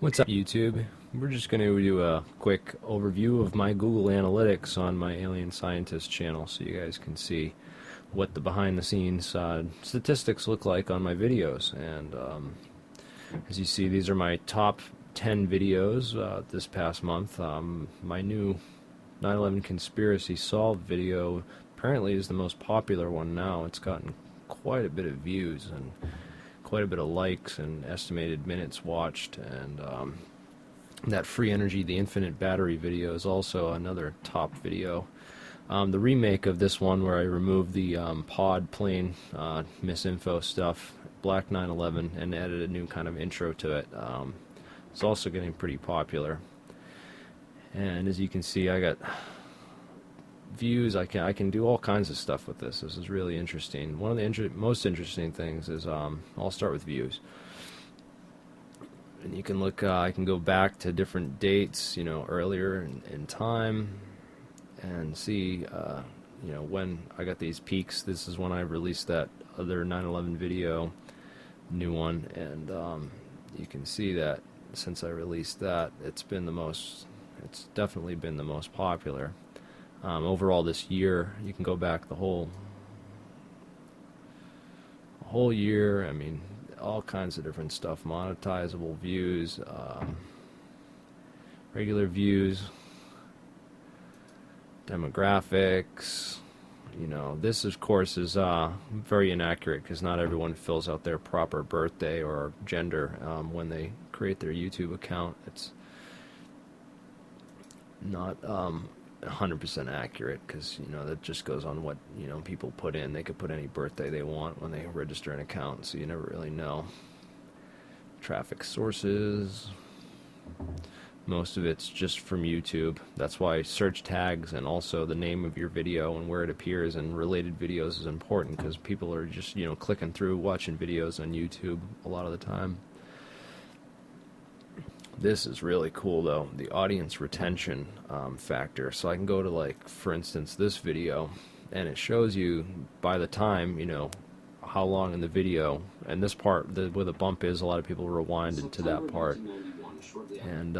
What's up, YouTube? We're just going to do a quick overview of my Google Analytics on my AlienScientist channel so you guys can see what the behind-the-scenes statistics look like on my videos. And as you see, these are my top 10 videos this past month. My new 9/11 Conspiracy Solved video apparently is the most popular one now. It's gotten quite a bit of views and quite a bit of likes and estimated minutes watched, and that free energy, the infinite battery video is also another top video. The remake of this one where I removed the pod plane misinfo stuff, Black 9/11, and added a new kind of intro to it, it's also getting pretty popular. And as you can see, I got views. I can do all kinds of stuff with this. This is really interesting. One of the most interesting things is I'll start with views, and you can look. I can go back to different dates, earlier in time, and see, when I got these peaks. This is when I released that other 9/11 video, new one, and you can see that since I released that, it's definitely been the most popular. Overall this year, you can go back the whole year. I mean, all kinds of different stuff, monetizable views, regular views, demographics. This of course is very inaccurate because not everyone fills out their proper birthday or gender when they create their YouTube account. It's not 100% accurate because that just goes on what people put in. They could put any birthday they want when they register an account, so you never really know. Traffic sources, most of it's just from YouTube. That's why search tags and also the name of your video and where it appears in related videos is important, because people are just clicking through watching videos on YouTube a lot of the time. This is really cool though, the audience retention factor. So I can go to, like, for instance, this video, and it shows you by the time, how long in the video, and this part where the bump is, a lot of people rewinded to that part. And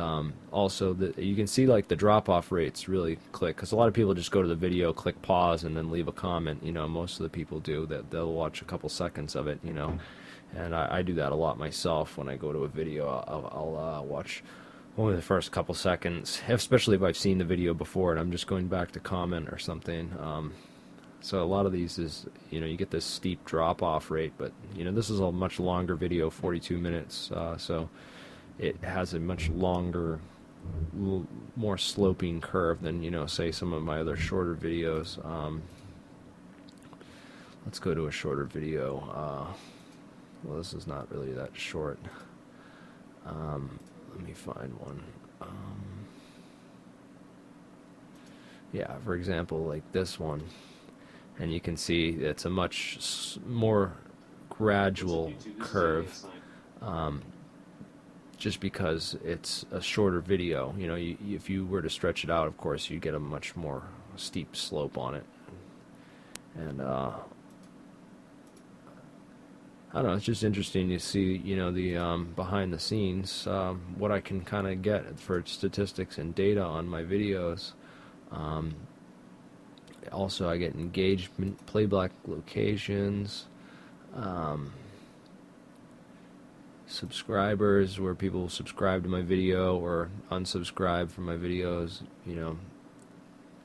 also you can see, like, the drop-off rates really click, because a lot of people just go to the video, click pause, and then leave a comment. Most of the people do that. They'll watch a couple seconds of it, and I do that a lot myself. When I go to a video, I'll watch only the first couple seconds, especially if I've seen the video before and I'm just going back to comment or something. So a lot of these is, you get this steep drop-off rate, but this is a much longer video, 42 minutes, so it has a much longer, more sloping curve than, say, some of my other shorter videos. Let's go to a shorter video. Well, this is not really that short. Let me find one. Yeah, for example, like this one. And you can see it's a much more gradual curve, just because it's a shorter video. If you were to stretch it out, of course, you'd get a much more steep slope on it. And I don't know, it's just interesting to see, the behind the scenes, what I can kind of get for statistics and data on my videos. Also, I get engagement, playback locations, subscribers, where people subscribe to my video or unsubscribe from my videos.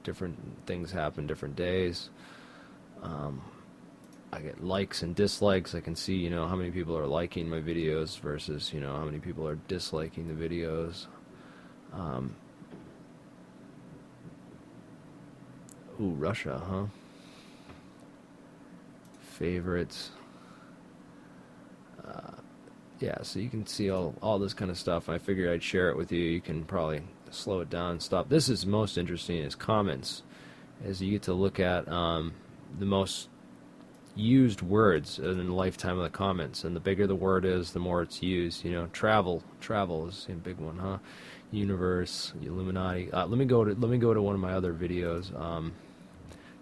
Different things happen different days. I get likes and dislikes. I can see, how many people are liking my videos versus, how many people are disliking the videos. Ooh, Russia, huh? Favorites. Yeah, so you can see all this kind of stuff. I figured I'd share it with you. You can probably slow it down and stop. This is most interesting is comments, as you get to look at the most used words in the lifetime of the comments, and the bigger the word is, the more it's used. Travel is a big one, huh? Universe, Illuminati. Let me go to one of my other videos,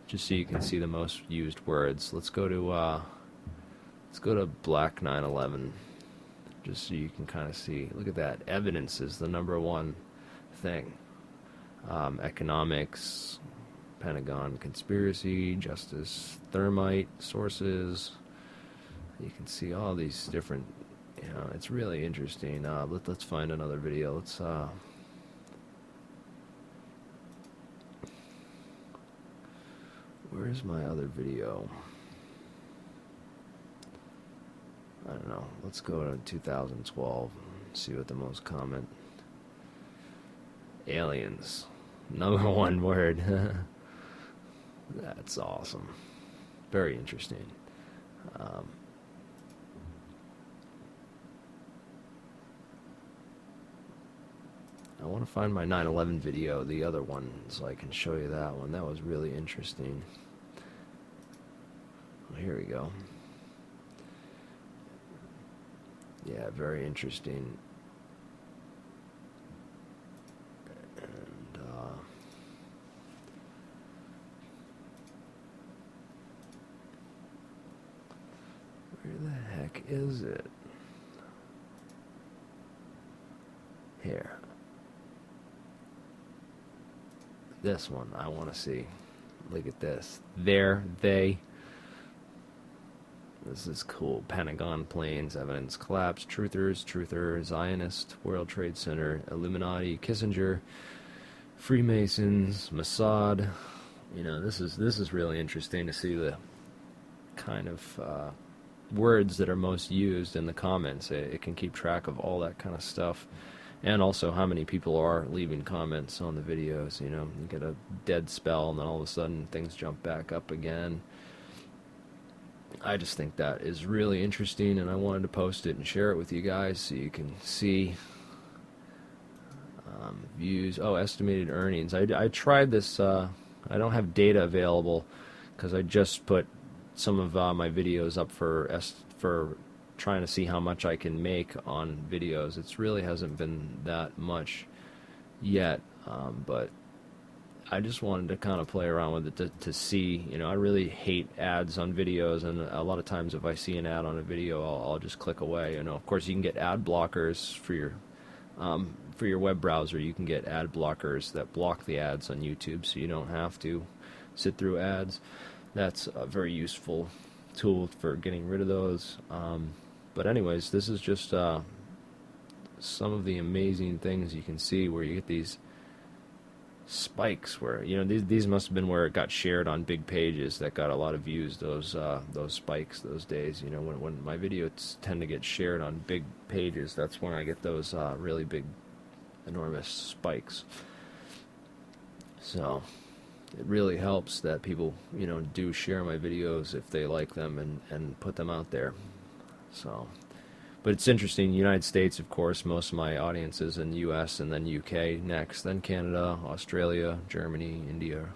just so you can see the most used words. Let's go to Black 9/11. just so you can kind of see. Look at that. Evidence is the number one thing. Economics, Pentagon conspiracy, justice, thermite, sources. You can see all these different, it's really interesting. Let's find another video. Where's my other video? I don't know. Let's go to 2012 and see what the most common. Aliens. Number one word. That's awesome. Very interesting. I want to find my 9/11 video, the other one, so I can show you that one. That was really interesting. Well, here we go. Yeah, very interesting. And where the heck is it? Here. This one I want to see. Look at this. They. This is cool. Pentagon planes, evidence collapse, truther, Zionist, World Trade Center, Illuminati, Kissinger, Freemasons, Mossad. This is really interesting to see the kind of words that are most used in the comments. It can keep track of all that kind of stuff. And also how many people are leaving comments on the videos. You get a dead spell and then all of a sudden things jump back up again. I just think that is really interesting, and I wanted to post it and share it with you guys so you can see views. Oh, estimated earnings. I tried this. I don't have data available because I just put some of my videos up for trying to see how much I can make on videos. It really hasn't been that much yet, but I just wanted to kind of play around with it to see. I really hate ads on videos, and a lot of times if I see an ad on a video, I'll just click away. Of course, you can get ad blockers for your web browser. You can get ad blockers that block the ads on YouTube, so you don't have to sit through ads. That's a very useful tool for getting rid of those. But anyways, this is just some of the amazing things you can see where you get these spikes where these must have been where it got shared on big pages that got a lot of views, those spikes those days. When my videos tend to get shared on big pages, that's when I get those really big enormous spikes. So it really helps that people do share my videos if they like them and put them out there. So but it's interesting. United States, of course, most of my audience is in the U.S. and then UK next, then Canada, Australia, Germany, India.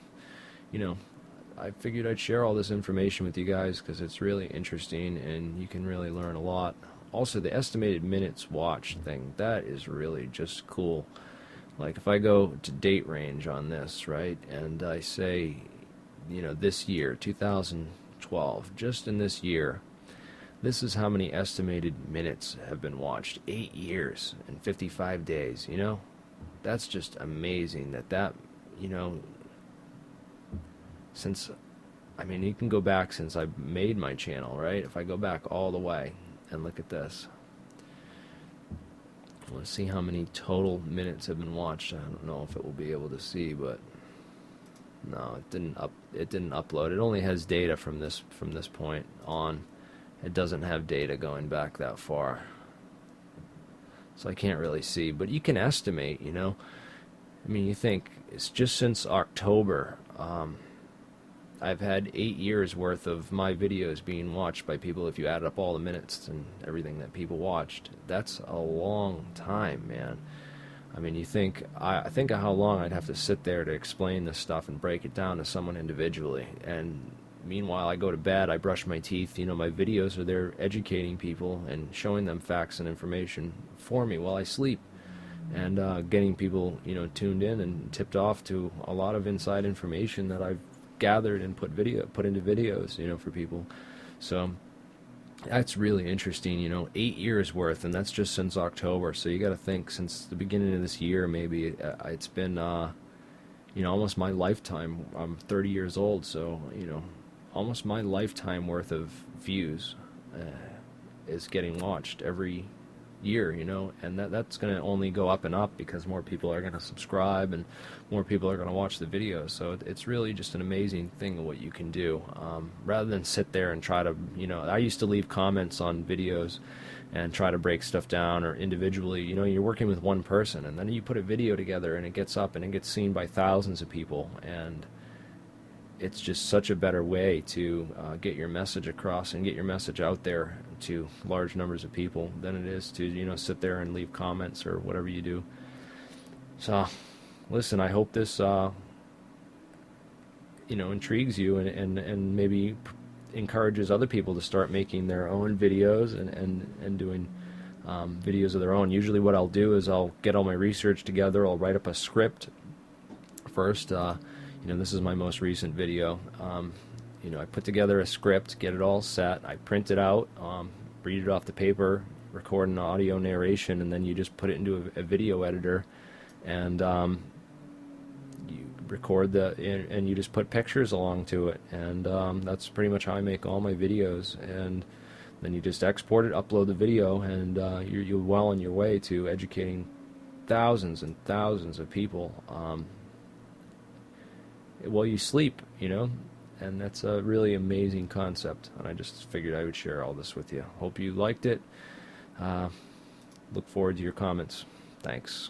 I figured I'd share all this information with you guys because it's really interesting and you can really learn a lot. Also, the estimated minutes watched thing, that is really just cool. Like if I go to date range on this, right, and I say, this year, 2012, just in this year, this is how many estimated minutes have been watched. 8 years and 55 days, That's just amazing that, since, you can go back since I made my channel, right? If I go back all the way and look at this, I want to see how many total minutes have been watched. I don't know if it will be able to see, but no, it didn't upload. It only has data from this point on. It doesn't have data going back that far, so I can't really see, but you can estimate. You think it's just since October, I've had 8 years worth of my videos being watched by people. If you add up all the minutes and everything that people watched, that's a long time, man. You think I think of how long I'd have to sit there to explain this stuff and break it down to someone individually, and meanwhile, I go to bed, I brush my teeth. My videos are there educating people and showing them facts and information for me while I sleep, and getting people, tuned in and tipped off to a lot of inside information that I've gathered and put into videos, for people. So That's really interesting, 8 years worth, and that's just since October. So you got to think since the beginning of this year, maybe it's been, almost my lifetime. I'm 30 years old, so, almost my lifetime worth of views is getting watched every year, and that's going to only go up and up because more people are going to subscribe and more people are going to watch the videos. So it's really just an amazing thing of what you can do. Rather than sit there and try to, I used to leave comments on videos and try to break stuff down or individually, you're working with one person and then you put a video together and it gets up and it gets seen by thousands of people, and it's just such a better way to get your message across and get your message out there to large numbers of people than it is to sit there and leave comments or whatever you do. So listen, I hope this intrigues you and maybe encourages other people to start making their own videos and doing videos of their own. Usually what I'll do is I'll get all my research together, I'll write up a script first. This is my most recent video. I put together a script, get it all set, I print it out, read it off the paper, record an audio narration, and then you just put it into a video editor, and you record and you just put pictures along to it, and that's pretty much how I make all my videos. And then you just export it, upload the video, and you're well on your way to educating thousands and thousands of people while you sleep, and that's a really amazing concept, and I just figured I would share all this with you. Hope you liked it. Look forward to your comments. Thanks.